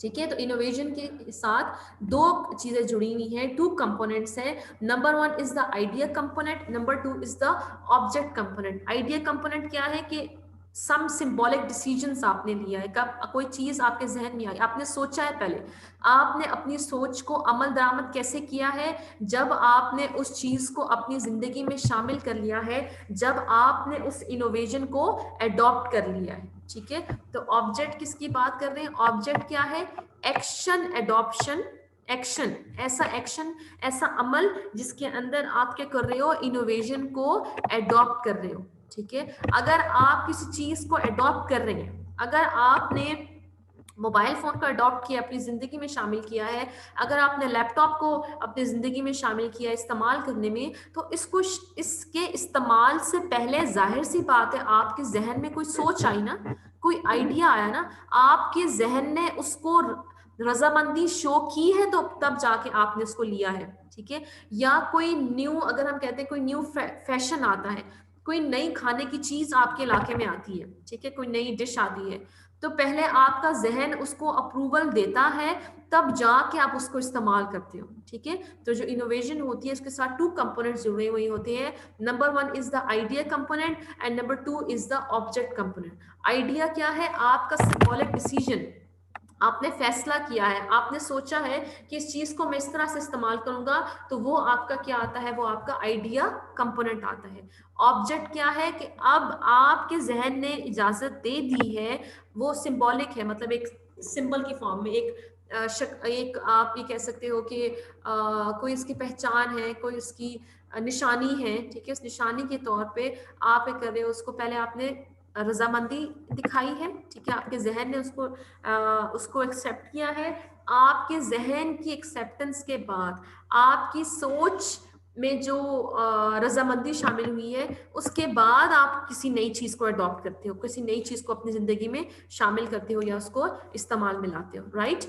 ठीक है। तो इनोवेशन के साथ दो चीजें जुड़ी हुई हैं, टू कंपोनेंट्स हैं। Number one is the idea component, number two is the object component. Idea component क्या है कि सम सिंबॉलिक डिसीजंस आपने लिया है, कब कोई चीज आपके जहन में आई, आपने सोचा है, पहले आपने अपनी सोच को अमल दरामद कैसे किया है, जब आपने उस चीज को अपनी जिंदगी में शामिल कर लिया है, जब आपने उस इनोवेशन को एडॉप्ट कर लिया है। ठीक है। तो ऑब्जेक्ट किसकी बात कर रहे हैं, ऑब्जेक्ट क्या है, एक्शन, एडॉप्शन, एक्शन, ऐसा एक्शन, ऐसा अमल जिसके अंदर आप क्या कर रहे हो, इनोवेशन को एडॉप्ट कर रहे हो। ठीक है। अगर आप किसी चीज को एडॉप्ट कर रहे हैं, अगर आपने मोबाइल फोन को अडॉप्ट किया, अपनी जिंदगी में शामिल किया है, अगर आपने लैपटॉप को अपनी जिंदगी में शामिल किया है इस्तेमाल करने में, तो इसको इसके इस्तेमाल से पहले जाहिर सी बात है आपके जहन में कोई सोच आई ना, कोई आइडिया आया ना, आपके जहन ने उसको रजामंदी शो की है, तो तब जाके आपने उसको लिया है। ठीक है। या कोई न्यू, अगर हम कहते हैं कोई न्यू फैशन आता है, कोई नई खाने की चीज आपके इलाके में आती है, ठीक है, कोई नई डिश आती है, तो पहले आपका जहन उसको अप्रूवल देता है, तब जाके आप उसको इस्तेमाल करते हो। ठीक है। तो जो इनोवेशन होती है उसके साथ टू कंपोनेंट्स जुड़े हुए होते हैं। Number one is the idea component and number two is the object component. Idea क्या है, आपका सिंबॉलिक डिसीजन, आपने फैसला किया है, आपने सोचा है कि इस चीज को मैं इस तरह से इस्तेमाल करूंगा, तो वो आपका क्या आता है, वो आपका आइडिया कंपोनेंट आता है। ऑब्जेक्ट क्या है कि अब आपके जहन ने इजाजत दे दी है, वो सिंबॉलिक है, मतलब एक सिंबल की फॉर्म में, एक आप ये कह सकते हो कि कोई इसकी पहचान है, कोई इसकी निशानी है। ठीक है। उस निशानी के तौर पे आप एक कर रहे हो, उसको पहले आपने रजामंदी दिखाई है। ठीक है। आपके जहन ने उसको एक्सेप्ट किया है। आपके जहन की एक्सेप्टेंस के बाद आपकी सोच में जो रजामंदी शामिल हुई है, उसके बाद आप किसी नई चीज को अडॉप्ट करते हो, किसी नई चीज को अपनी जिंदगी में शामिल करते हो या उसको इस्तेमाल में लाते हो। राइट।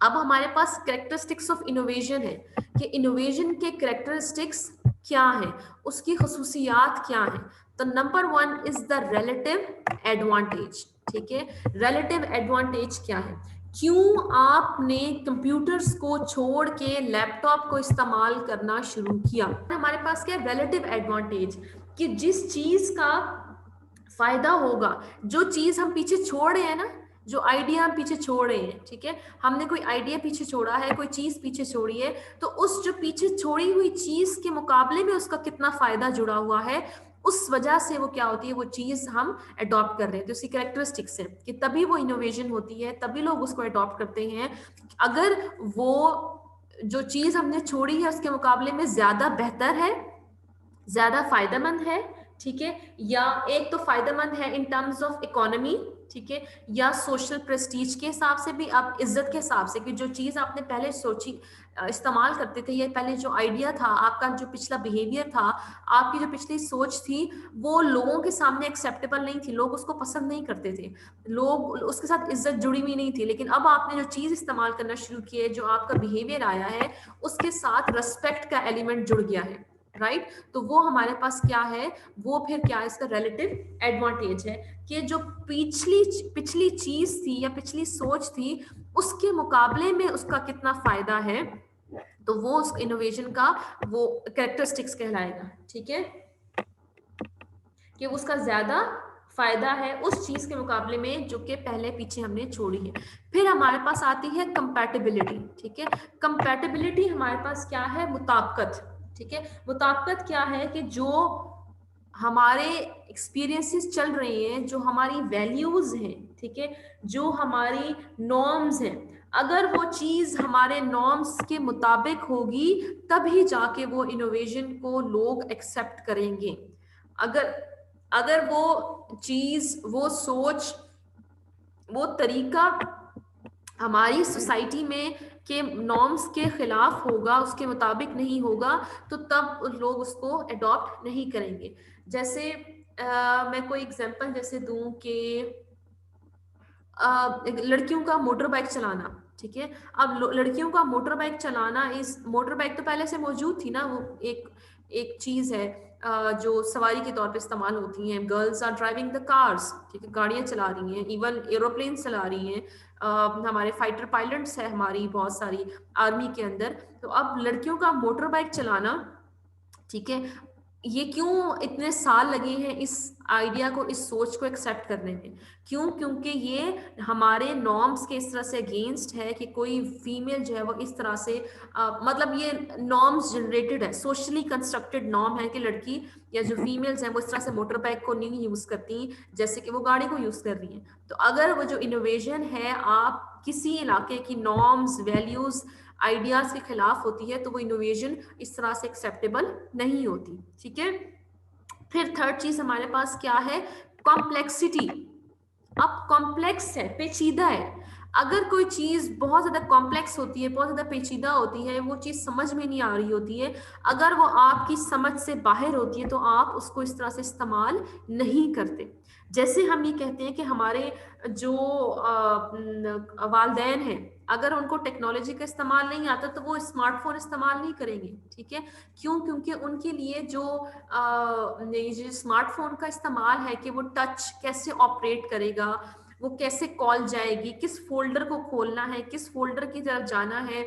अब हमारे पास कैरेक्टरिस्टिक्स ऑफ इनोवेशन है कि इनोवेशन के कैरेक्टरिस्टिक्स क्या है, उसकी खसूसियात क्या है। तो number one is the relative advantage. ठीक है। रिलेटिव एडवांटेज क्या है, क्यों आपने कंप्यूटर्स को छोड़ के लैपटॉप को इस्तेमाल करना शुरू किया। हमारे पास क्या है, रिलेटिव एडवांटेज, कि जिस चीज का फायदा होगा, जो चीज हम पीछे छोड़ रहे हैं ना, जो आइडिया हम पीछे छोड़ रहे हैं, ठीक है, हमने कोई आइडिया पीछे छोड़ा है, कोई चीज पीछे छोड़ी है, तो उस जो पीछे छोड़ी हुई चीज के मुकाबले में उसका कितना फायदा जुड़ा हुआ है, उस वजह से वो क्या होती है, वो चीज हम अडॉप्ट कर रहे हैं। तो उसकी कैरेक्टरिस्टिक्स है कि तभी वो इनोवेशन होती है, तभी लोग उसको अडॉप्ट करते हैं। अगर वो जो चीज हमने छोड़ी है उसके मुकाबले में ज्यादा बेहतर है, ज्यादा फायदेमंद है, ठीक है, या एक तो फायदेमंद है इन टर्म्स ऑफ इकोनॉमी, ठीक है, या सोशल प्रेस्टीज के हिसाब से भी, आप इज्जत के हिसाब से, कि जो चीज आपने पहले सोची, इस्तेमाल करते थे, ये पहले जो आइडिया था आपका, जो पिछला बिहेवियर था, आपकी जो पिछली सोच थी, वो लोगों के सामने एक्सेप्टेबल नहीं थी, लोग उसको पसंद नहीं करते थे, लोग उसके साथ इज्जत जुड़ी हुई नहीं थी। लेकिन अब आपने जो चीज इस्तेमाल करना शुरू की है, जो आपका बिहेवियर आया है, उसके साथ रिस्पेक्ट का एलिमेंट जुड़ गया है। राइट। तो वो हमारे पास क्या है, वो फिर क्या है, इसका रिलेटिव एडवांटेज है कि जो पिछली पिछली चीज थी या पिछली सोच थी, उसके मुकाबले में उसका कितना फायदा है, तो वो उस इनोवेशन का वो कैरेक्टरिस्टिक्स कहलाएगा। ठीक है। कि उसका ज्यादा फायदा है उस चीज के मुकाबले में जो कि पहले पीछे हमने छोड़ी है। फिर हमारे पास आती है कंपैटिबिलिटी। ठीक है। कंपैटिबिलिटी हमारे पास क्या है, मुताबिकत। ठीक है। मुताबिकत क्या है कि जो हमारे एक्सपीरियंसेस चल रहे हैं, जो हमारी वैल्यूज हैं, ठीक है, जो हमारी नॉर्म्स हैं, अगर वो चीज हमारे नॉर्म्स के मुताबिक होगी, तभी जाके वो इनोवेशन को लोग एक्सेप्ट करेंगे। अगर अगर वो चीज, वो सोच, वो तरीका हमारी सोसाइटी में के नॉर्म्स के खिलाफ होगा, उसके मुताबिक नहीं होगा, तो तब लोग उसको अडॉप्ट नहीं करेंगे। जैसे मैं कोई एग्जांपल जैसे दूं कि लड़कियों का मोटर बाइक चलाना। ठीक है। अब लड़कियों का मोटर बाइक चलाना, इस मोटर बाइक तो पहले से मौजूद थी ना, वो एक एक चीज है, जो सवारी के तौर पे इस्तेमाल होती हैं। Girls are driving the cars, ठीक है, गाड़ियाँ चला रही हैं, इवन एरोप्लेन चला रही हैं। हमारे फाइटर पायलट्स है हमारी बहुत सारी आर्मी के अंदर। तो अब लड़कियों का मोटर बाइक चलाना, ठीक है, ये क्यों इतने साल लगे हैं इस आइडिया को, इस सोच को एक्सेप्ट करने में? क्यों? क्योंकि ये हमारे नॉर्म्स के इस तरह से अगेंस्ट है कि कोई फीमेल जो है वो इस तरह से मतलब ये नॉर्म्स जनरेटेड है, सोशली कंस्ट्रक्टेड नॉर्म है कि लड़की या जो फीमेल्स हैं वो इस तरह से मोटर बाइक को नहीं यूज करती जैसे कि वो गाड़ी को यूज कर रही हैं। तो अगर वो जो इनोवेशन है आप किसी इलाके की नॉर्म्स, वैल्यूज, आइडियाज के खिलाफ होती है तो वो इनोवेशन इस तरह से एक्सेप्टेबल नहीं होती, ठीक है। फिर थर्ड चीज हमारे पास क्या है? कॉम्प्लेक्सिटी। अब कॉम्प्लेक्स है, पेचीदा है। अगर कोई चीज बहुत ज्यादा कॉम्प्लेक्स होती है, बहुत ज्यादा पेचीदा होती है, वो चीज समझ में नहीं आ रही होती है, अगर वो आपकी समझ से बाहर होती है तो आप उसको इस तरह से इस्तेमाल नहीं करते। जैसे हम ये कहते हैं कि हमारे जो वालदैन हैं, अगर उनको टेक्नोलॉजी का इस्तेमाल नहीं आता तो वो स्मार्टफोन इस्तेमाल नहीं करेंगे, ठीक है। क्यों? क्योंकि उनके लिए जो स्मार्टफोन का इस्तेमाल है कि वो टच कैसे ऑपरेट करेगा, वो कैसे कॉल जाएगी, किस फोल्डर को खोलना है, किस फोल्डर की तरफ जाना है,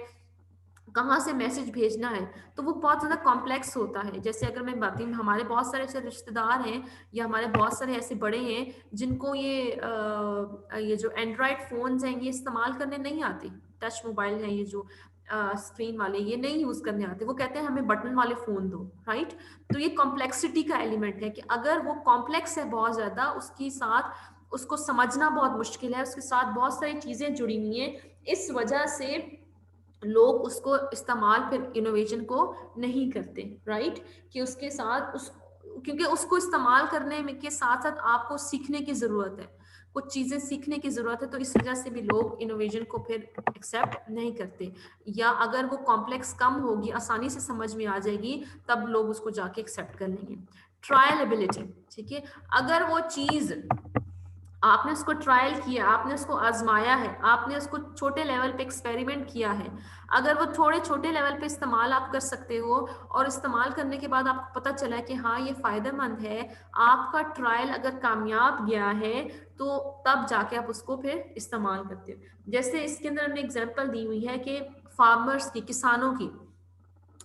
कहाँ से मैसेज भेजना है, तो वो बहुत ज़्यादा कॉम्प्लेक्स होता है। जैसे अगर मैं बात करूँ, हमारे बहुत सारे ऐसे रिश्तेदार हैं या हमारे बहुत सारे ऐसे बड़े हैं जिनको ये जो एंड्रॉयड फ़ोन्स हैं ये इस्तेमाल करने नहीं आते। टच मोबाइल हैं ये जो स्क्रीन वाले, ये नहीं यूज़ करने आते। वो कहते हैं हमें बटन वाले फ़ोन दो, राइट। तो ये कॉम्प्लेक्सिटी का एलिमेंट है कि अगर वो कॉम्प्लेक्स है बहुत ज़्यादा, उसके साथ उसको समझना बहुत मुश्किल है, उसके साथ बहुत सारी चीज़ें जुड़ी हुई हैं, इस वजह से लोग उसको इस्तेमाल फिर इनोवेशन को नहीं करते, राइट। कि उसके साथ उस क्योंकि उसको इस्तेमाल करने में के साथ साथ आपको सीखने की जरूरत है, कुछ चीजें सीखने की जरूरत है, तो इस वजह से भी लोग इनोवेशन को फिर एक्सेप्ट नहीं करते। या अगर वो कॉम्प्लेक्स कम होगी, आसानी से समझ में आ जाएगी, तब लोग उसको जाके एक्सेप्ट कर लेंगे। ट्रायल एबिलिटी, ठीक है, अगर वो चीज आपने उसको ट्रायल किया, आपने उसको आजमाया है, आपने उसको छोटे लेवल पे एक्सपेरिमेंट किया है, अगर वो थोड़े छोटे लेवल पे इस्तेमाल आप कर सकते हो और इस्तेमाल करने के बाद आपको पता चला कि हाँ ये फायदेमंद है, आपका ट्रायल अगर कामयाब गया है, तो तब जाके आप उसको फिर इस्तेमाल करते हो। जैसे इसके अंदर हमने एग्जांपल दी हुई है कि फार्मर्स की, किसानों की,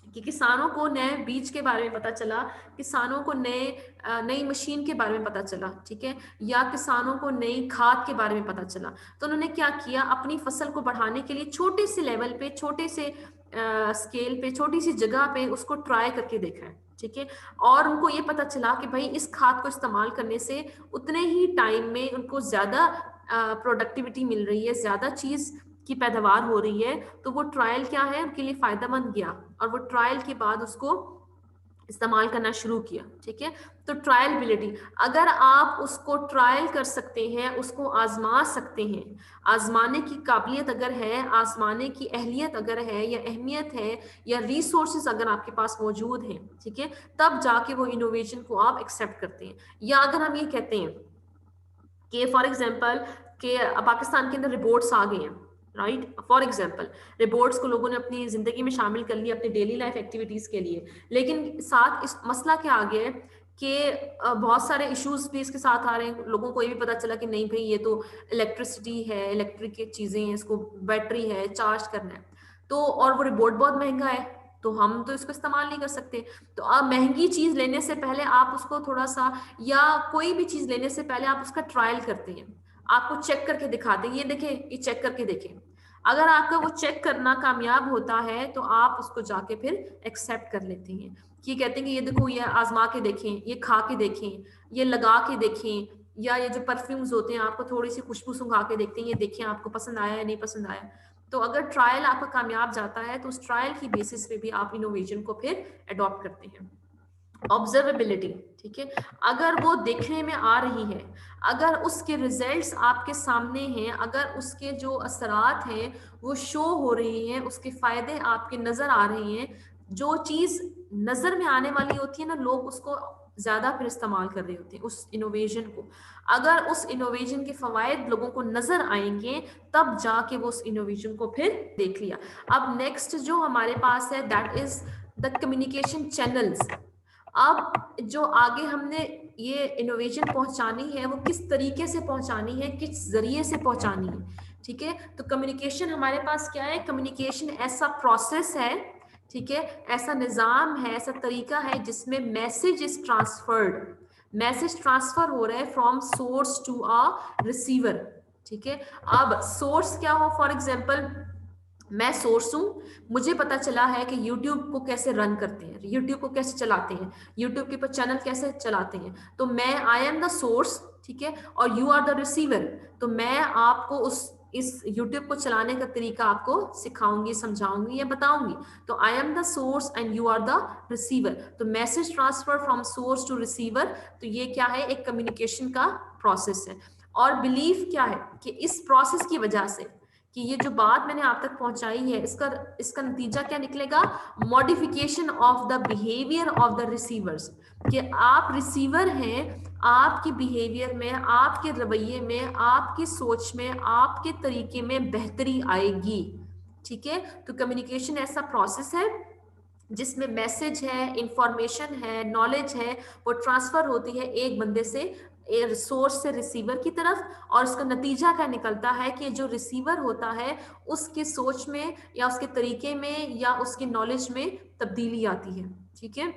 कि किसानों को नए बीज के बारे में पता चला, किसानों को नई मशीन के बारे में पता चला, ठीक है, या किसानों को नई खाद के बारे में पता चला, तो उन्होंने क्या किया, अपनी फसल को बढ़ाने के लिए छोटे से लेवल पे, छोटे से स्केल पे, छोटी सी जगह पे उसको ट्राई करके देखा है, ठीक है। और उनको ये पता चला कि भाई इस खाद को इस्तेमाल करने से उतने ही टाइम में उनको ज्यादा प्रोडक्टिविटी मिल रही है, ज्यादा चीज की पैदावार हो रही है, तो वो ट्रायल क्या है उनके लिए फायदेमंद गया, और वो ट्रायल के बाद उसको इस्तेमाल करना शुरू किया, ठीक है। तो ट्रायलबिलिटी, अगर आप उसको ट्रायल कर सकते हैं, उसको आजमा सकते हैं, आजमाने की काबिलियत अगर है, आजमाने की अहलियत अगर है या अहमियत है या रिसोर्सेज अगर आपके पास मौजूद हैं, ठीक है, तब जाके वो इनोवेशन को आप एक्सेप्ट करते हैं। या अगर हम ये कहते हैं कि फॉर एग्जांपल कि पाकिस्तान के अंदर रिपोर्ट्स आ गए हैं, राइट, फॉर एग्जांपल रिपोर्ट्स को लोगों ने अपनी जिंदगी में शामिल कर लिया अपनी डेली लाइफ एक्टिविटीज के लिए, लेकिन साथ इस मसला क्या आ गया है कि बहुत सारे इश्यूज भी इसके साथ आ रहे हैं। लोगों को ये भी पता चला कि नहीं भाई ये तो इलेक्ट्रिसिटी है, इलेक्ट्रिक की चीजें हैं, इसको बैटरी है, चार्ज करना है, तो और वो रिपोर्ट बहुत महंगा है, तो हम तो इसको इस्तेमाल नहीं कर सकते। तो आप महंगी चीज लेने से पहले आप उसको थोड़ा सा, या कोई भी चीज लेने से पहले आप उसका ट्रायल करते हैं, आपको चेक करके दिखाते हैं, ये देखें, ये चेक करके देखें। अगर आपका वो चेक करना कामयाब होता है तो आप उसको जाके फिर एक्सेप्ट कर लेते हैं, कि कहते हैं कि ये देखो, ये आजमा के देखें, ये खा के देखें, ये लगा के देखें, या ये जो परफ्यूम्स होते हैं आपको थोड़ी सी खुशबू सुंघा के देखते हैं, ये देखें आपको पसंद आया या नहीं पसंद आया। तो अगर ट्रायल आपका कामयाब जाता है तो उस ट्रायल की बेसिस पे भी आप इनोवेशन को फिर अडॉप्ट करते हैं। ऑब्जर्वेबिलिटी, ठीक है, अगर वो देखने में आ रही है, अगर उसके रिजल्ट्स आपके सामने हैं, अगर उसके जो असरात हैं वो शो हो रही हैं, उसके फायदे आपके नजर आ रहे हैं, जो चीज नजर में आने वाली होती है ना, लोग उसको ज्यादा फिर इस्तेमाल कर रहे होते हैं उस इनोवेशन को। अगर उस इनोवेशन के फवायद लोगों को नजर आएंगे, तब जाके वो उस इनोवेशन को फिर देख लिया। अब नेक्स्ट जो हमारे पास है that is the communication channels. अब जो आगे हमने ये इनोवेशन पहुंचानी है वो किस तरीके से पहुंचानी है, किस जरिए से पहुंचानी है, ठीक है। तो कम्युनिकेशन हमारे पास क्या है, कम्युनिकेशन ऐसा प्रोसेस है, ठीक है, ऐसा निजाम है, ऐसा तरीका है जिसमें message is transferred, message transfer हो रहा है from source to a receiver, ठीक है। अब सोर्स क्या हो, फॉर एग्जाम्पल मैं सोर्स हूं, मुझे पता चला है कि YouTube को कैसे रन करते हैं, YouTube को कैसे चलाते हैं, YouTube के ऊपर चैनल कैसे चलाते हैं, तो मैं आई एम द सोर्स, ठीक है, और यू आर द रिसीवर। तो मैं आपको उस इस YouTube को चलाने का तरीका आपको सिखाऊंगी, समझाऊंगी या बताऊंगी। तो I am the source and you are the receiver. तो message transfer from source to receiver, तो ये क्या है, एक कम्युनिकेशन का प्रोसेस है। और बिलीव क्या है कि इस प्रोसेस की वजह से कि ये जो बात मैंने आप तक पहुंचाई है, इसका इसका नतीजा क्या निकलेगा, modification of the behaviour of the receivers, कि आप रिसीवर हैं, आपके बिहेवियर में, आपके रवैये में, आपकी सोच में, आपके तरीके में बेहतरी आएगी, ठीक है। तो कम्युनिकेशन ऐसा प्रोसेस है जिसमें मैसेज है, इंफॉर्मेशन है, नॉलेज है, वो ट्रांसफर होती है एक बंदे से, सोर्स से रिसीवर की तरफ, और उसका नतीजा क्या निकलता है कि जो रिसीवर होता है उसके सोच में या उसके तरीके में या उसकी नॉलेज में तब्दीली आती है, ठीक है।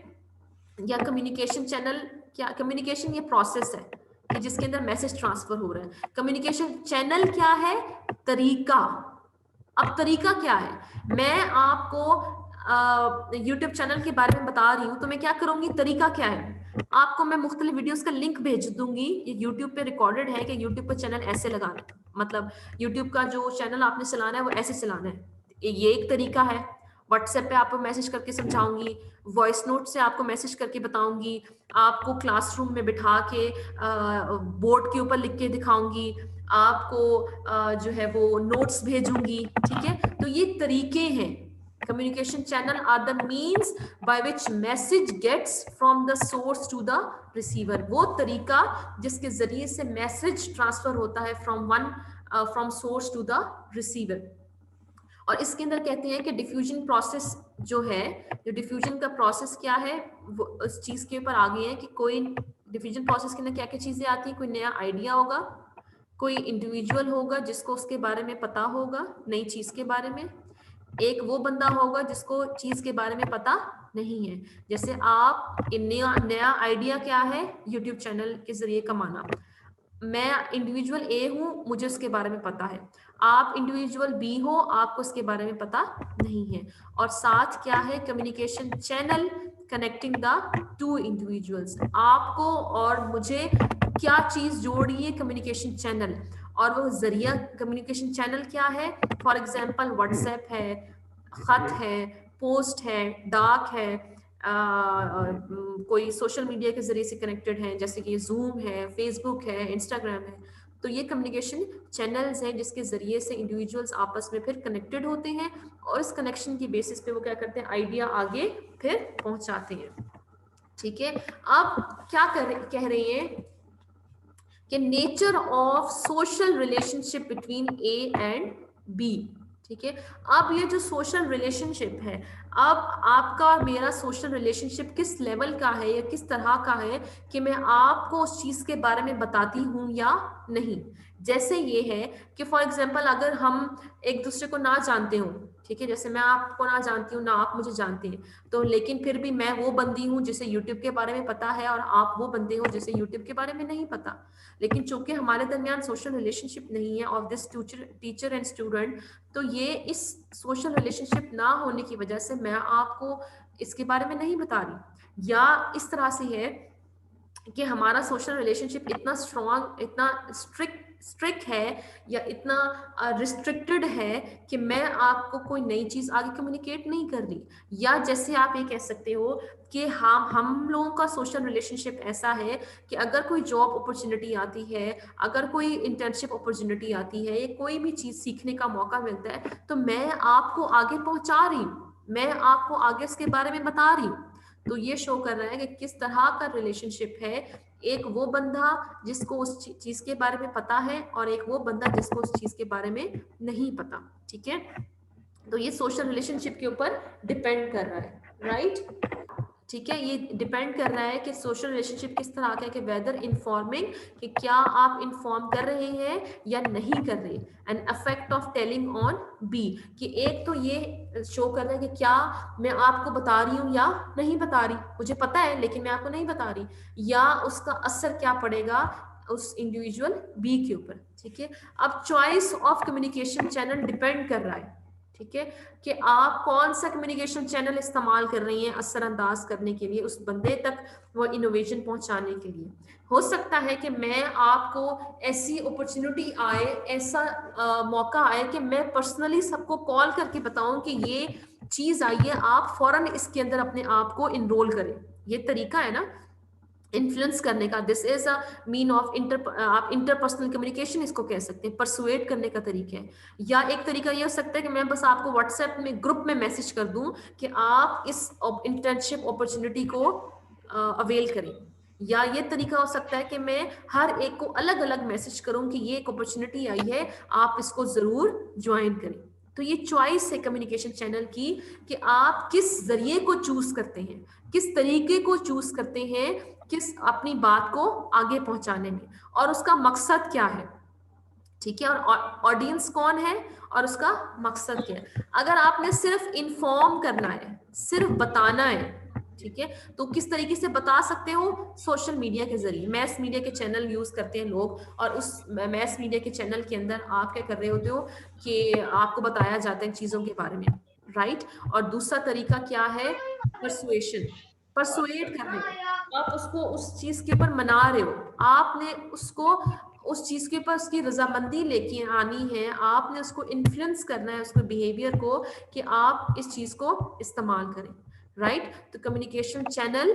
या कम्युनिकेशन चैनल क्या, कम्युनिकेशन ये प्रोसेस है कि जिसके अंदर मैसेज ट्रांसफर हो रहा है। कम्युनिकेशन चैनल क्या है, तरीका। अब तरीका क्या है, मैं आपको यूट्यूब चैनल के बारे में बता रही हूँ, तो मैं क्या करूंगी, तरीका क्या है, आपको मैं मुख्तलिफ वीडियोस का लिंक भेज दूंगी, ये यूट्यूब पे रिकॉर्डेड है कि यूट्यूब पर चैनल ऐसे लगाना है, मतलब यूट्यूब का जो चैनल आपने चलाना है वो ऐसे चलाना है, ये एक तरीका है। व्हाट्सएप पे आपको मैसेज करके समझाऊंगी, वॉइस नोट से आपको मैसेज करके बताऊंगी, आपको क्लासरूम में बिठा के बोर्ड के ऊपर लिख के दिखाऊंगी, आपको जो है वो नोट्स भेजूंगी, ठीक है। तो ये तरीके हैं। Communication channel are the means by which message gets from the source to the receiver, वो तरीका जिसके जरिए से मैसेज ट्रांसफर होता है from source to the receiver. और इसके अंदर कहते हैं कि डिफ्यूजन प्रोसेस जो है, जो डिफ्यूजन का प्रोसेस क्या है, वो उस चीज के ऊपर आ गए हैं कि कोई डिफ्यूजन प्रोसेस के अंदर क्या क्या चीजें आती हैं, कोई नया आइडिया होगा, कोई इंडिविजुअल होगा जिसको उसके बारे में पता होगा, नई चीज के बारे में, एक वो बंदा होगा जिसको चीज के बारे में पता नहीं है। जैसे आप नया नया आइडिया क्या है, यूट्यूब चैनल के जरिए कमाना, मैं इंडिविजुअल ए हूं, मुझे उसके बारे में पता है, आप इंडिविजुअल बी हो, आपको उसके बारे में पता नहीं है। और साथ क्या है, communication channel connecting the two individuals, आपको और मुझे क्या चीज जोड़ रही है, कम्युनिकेशन चैनल, और वो जरिया कम्युनिकेशन चैनल क्या है, फॉर एग्जाम्पल व्हाट्सएप है, खत है, पोस्ट है, डाक है, कोई सोशल मीडिया के जरिए से कनेक्टेड है, जैसे कि जूम है, फेसबुक है, इंस्टाग्राम है। तो ये कम्युनिकेशन चैनल्स हैं जिसके जरिए से इंडिविजुअल्स आपस में फिर कनेक्टेड होते हैं, और इस कनेक्शन की बेसिस पे वो क्या करते हैं, आइडिया आगे फिर पहुंचाते हैं, ठीक है। अब क्या कह रही है कि nature of social relationship between A and B, ठीक है। अब ये जो सोशल रिलेशनशिप है, अब आपका और मेरा सोशल रिलेशनशिप किस लेवल का है या किस तरह का है कि मैं आपको उस चीज के बारे में बताती हूँ या नहीं। जैसे ये है कि फॉर एग्जाम्पल अगर हम एक दूसरे को ना जानते हो, ठीक है, जैसे मैं आपको ना जानती हूँ ना आप मुझे जानते हैं, तो लेकिन फिर भी मैं वो बंदी हूँ जिसे यूट्यूब के बारे में पता है और आप वो बंदे हो जिसे यूट्यूब के बारे में नहीं पता, लेकिन चूंकि हमारे दरमियान सोशल रिलेशनशिप नहीं है of this teacher and student, तो ये इस सोशल रिलेशनशिप ना होने की वजह से मैं आपको इसके बारे में नहीं बता रही। या इस तरह से है कि हमारा सोशल रिलेशनशिप इतना स्ट्रॉन्ग, इतना स्ट्रिक्ट है या इतना रिस्ट्रिक्टेड है कि मैं आपको कोई नई चीज आगे कम्युनिकेट नहीं कर रही। या जैसे आप ये कह सकते हो कि हम लोगों का सोशल रिलेशनशिप ऐसा है कि अगर कोई जॉब अपॉर्चुनिटी आती है, अगर कोई इंटर्नशिप अपॉर्चुनिटी आती है या कोई भी चीज सीखने का मौका मिलता है, तो मैं आपको आगे पहुंचा रही हूँ, मैं आपको आगे इसके बारे में बता रही हूँ। तो ये शो कर रहा है कि किस तरह का रिलेशनशिप है, एक वो बंदा जिसको उस चीज के बारे में पता है और एक वो बंदा जिसको उस चीज के बारे में नहीं पता, ठीक है। तो ये सोशल रिलेशनशिप के ऊपर डिपेंड कर रहा है, राइट। ठीक है, ये डिपेंड कर रहा है कि सोशल रिलेशनशिप किस तरह का है, कि वेदर इन्फॉर्मिंग, कि क्या आप इन्फॉर्म कर रहे हैं या नहीं कर रहे, and effect of telling on B, कि एक तो ये शो कर रहा है कि क्या मैं आपको बता रही हूँ या नहीं बता रही, मुझे पता है लेकिन मैं आपको नहीं बता रही, या उसका असर क्या पड़ेगा उस इंडिविजुअल बी के ऊपर। ठीक है, अब choice of communication channel depend कर रहा है, ठीक है, कि आप कौन सा कम्युनिकेशन चैनल इस्तेमाल कर रही हैं असरअंदाज करने के लिए, उस बंदे तक वो इनोवेशन पहुंचाने के लिए। हो सकता है कि मैं आपको ऐसी अपॉर्चुनिटी आए, ऐसा मौका आए कि मैं पर्सनली सबको कॉल करके बताऊं कि ये चीज आई है, आप फौरन इसके अंदर अपने आप को इनरोल करें। ये तरीका है ना इन्फ्लुएंस करने का, this is a mean of आप इंटरपर्सनल कम्युनिकेशन इसको कह सकते हैं, परसुएट करने का तरीका है। या एक तरीका ये हो सकता है कि मैं बस आपको व्हाट्सएप में ग्रुप में मैसेज कर दूं कि आप इस इंटर्नशिप अपॉर्चुनिटी को अवेल करें। या ये तरीका हो सकता है कि मैं हर एक को अलग अलग मैसेज करूं कि ये एक अपॉर्चुनिटी आई है, आप इसको जरूर ज्वाइन करें। तो ये चॉइस है कम्युनिकेशन चैनल की, कि आप किस जरिए को चूज करते हैं, किस तरीके को चूज करते हैं, किस अपनी बात को आगे पहुंचाने में, और उसका मकसद क्या है। ठीक है, और ऑडियंस कौन है और उसका मकसद क्या है। अगर आपने सिर्फ इन्फॉर्म करना है, सिर्फ बताना है, ठीक है, तो किस तरीके से बता सकते हो, सोशल मीडिया के जरिए, मैस मीडिया के चैनल यूज करते हैं लोग, और उस मैस मीडिया के चैनल के अंदर आप क्या कर रहे होते हो कि आपको बताया जाता है चीजों के बारे में, राइट। और दूसरा तरीका क्या है, परसुएशन, परसुएट करने का, आप उसको उस चीज के ऊपर मना रहे हो, आपने उसको उस चीज के ऊपर उसकी रजामंदी लेके आनी है, आपने उसको इन्फ्लुएंस करना है उसके बिहेवियर को, कि आप इस चीज को इस्तेमाल करें, राइट। तो कम्युनिकेशन चैनल,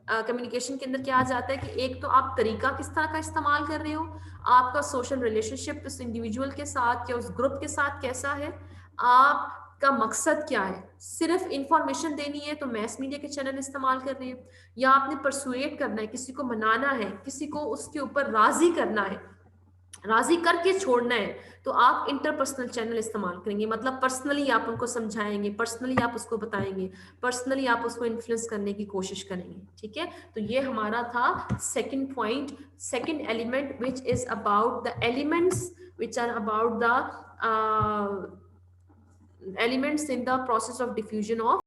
कम्युनिकेशन के अंदर क्या आ जाता है कि एक तो आप तरीका किस तरह का इस्तेमाल कर रहे हो, आपका सोशल रिलेशनशिप उस इंडिविजुअल के साथ या उस ग्रुप के साथ कैसा है, आपका मकसद क्या है, सिर्फ इंफॉर्मेशन देनी है तो मैस मीडिया के चैनल इस्तेमाल कर रहे हैं, या आपने परसुएट करना है, किसी को मनाना है, किसी को उसके ऊपर राजी करना है, राजी करके छोड़ना है, तो आप इंटरपर्सनल चैनल इस्तेमाल करेंगे, मतलब पर्सनली आप उनको समझाएंगे, पर्सनली आप उसको बताएंगे, पर्सनली आप उसको इन्फ्लुएंस करने की कोशिश करेंगे। ठीक है, तो ये हमारा था second point, second element which is about the elements which are about the elements in the process of diffusion of